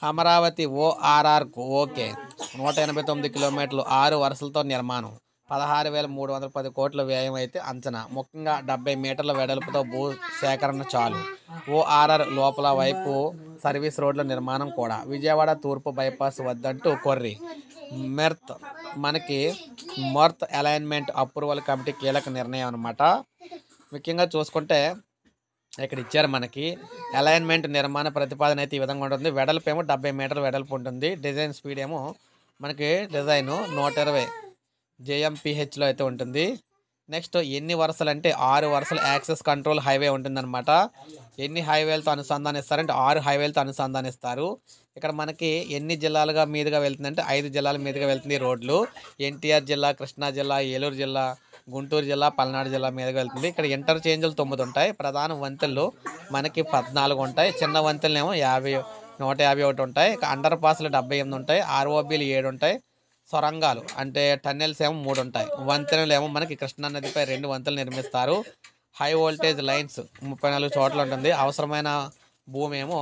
Amaravati ఓఆర్ఆర్కు okay 189 కిలోమీటర్లు 6 వరుసలతో నిర్మాణం 16,310 కోట్ల వ్యయం అయితే అంచనా. ముఖ్యంగా 70 మీటర్ల వెడల్పుతో భూ సేకరణ చాలు. ఓఆర్ఆర్ లోపల వైపు సర్వీస్ రోడ్ల నిర్మాణం కూడా. విజయవాడ తూర్పు బైపాస్ వద్దంటూ కొర్రి. మెర్త్ మనకి మర్త్ అలైన్మెంట్ అప్రూవల్ కమిటీ కీలక నిర్ణయం అనమాట. ముఖ్యంగా చూసుకుంటే ఇక్కడ ఇచ్చారు మనకి అలైన్మెంట్ నిర్మాణ ప్రతిపాదన అయితే ఈ విధంగా ఉంటుంది. వెడల్పు ఏమో 70 మీటర్ల వెడల్పు ఉంటుంది. డిజైన్ స్పీడ్ ఏమో మనకి డిజైన్ 120 జేఎంపీహెచ్లో అయితే ఉంటుంది. నెక్స్ట్ ఎన్ని వరుసలు అంటే 6 వరుసలు యాక్సెస్ కంట్రోల్ హైవే ఉంటుందన్నమాట. ఎన్ని హైవేలతో అనుసంధానిస్తారంటే 6 హైవేలతో అనుసంధానిస్తారు. ఇక్కడ మనకి ఎన్ని జిల్లాలుగా మీదుగా వెళ్తుందంటే 5 జిల్లాల మీదుగా వెళ్తుంది రోడ్లు. ఎన్టీఆర్ జిల్లా, కృష్ణా జిల్లా, ఏలూరు జిల్లా, గుంటూరు జిల్లా, పల్నాడు జిల్లా మీదుగా వెళ్తుంది. ఇక్కడ ఇంటర్చేంజ్లు 9 ఉంటాయి. ప్రధాన వంతెనలు మనకి 14 ఉంటాయి. చిన్న వంతెనలేమో 151 ఉంటాయి. ఇక అండర్ పాస్లు 78 ఉంటాయి. ఆర్ఓబీలు 7 ఉంటాయి. సొరంగాలు అంటే టన్నెల్స్ ఏమో 3 ఉంటాయి. వంతెనలు ఏమో మనకి కృష్ణా నదిపై 2 వంతెనలు నిర్మిస్తారు. హై వోల్టేజ్ లైన్స్ 34 చోట్ల ఉంటుంది. అవసరమైన భూమి ఏమో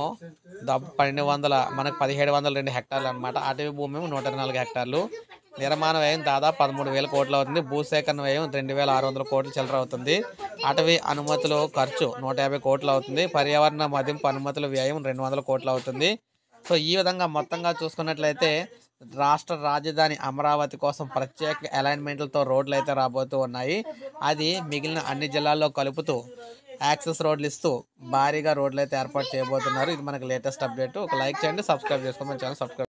1200 మనకు 1702 హెక్టార్లు అనమాట. అటవీ భూమి ఏమో 124 హెక్టార్లు. నిర్మాణ వ్యయం దాదాపు 13,000 కోట్లు అవుతుంది. భూసేకరణ వ్యయం 2,600 కోట్లు చిల్లర అవుతుంది. అటవీ అనుమతులు ఖర్చు 150 కోట్లు అవుతుంది. పర్యావరణ మదింపు అనుమతుల వ్యయం 200 కోట్లు అవుతుంది. సో ఈ విధంగా మొత్తంగా చూసుకున్నట్లయితే రాష్ట్ర రాజధాని అమరావతి కోసం ప్రత్యేక అలైన్మెంట్లతో రోడ్లు అయితే రాబోతూ ఉన్నాయి. అది మిగిలిన అన్ని జిల్లాల్లో కలుపుతూ యాక్సెస్ రోడ్లు ఇస్తూ భారీగా రోడ్లు అయితే ఏర్పాటు చేయబోతున్నారు. ఇది మనకి లేటెస్ట్ అప్డేట్. ఒక లైక్ చేయండి, సబ్స్క్రైబ్ చేసుకోండి, మన ఛానల్ సబ్స్క్రైబ్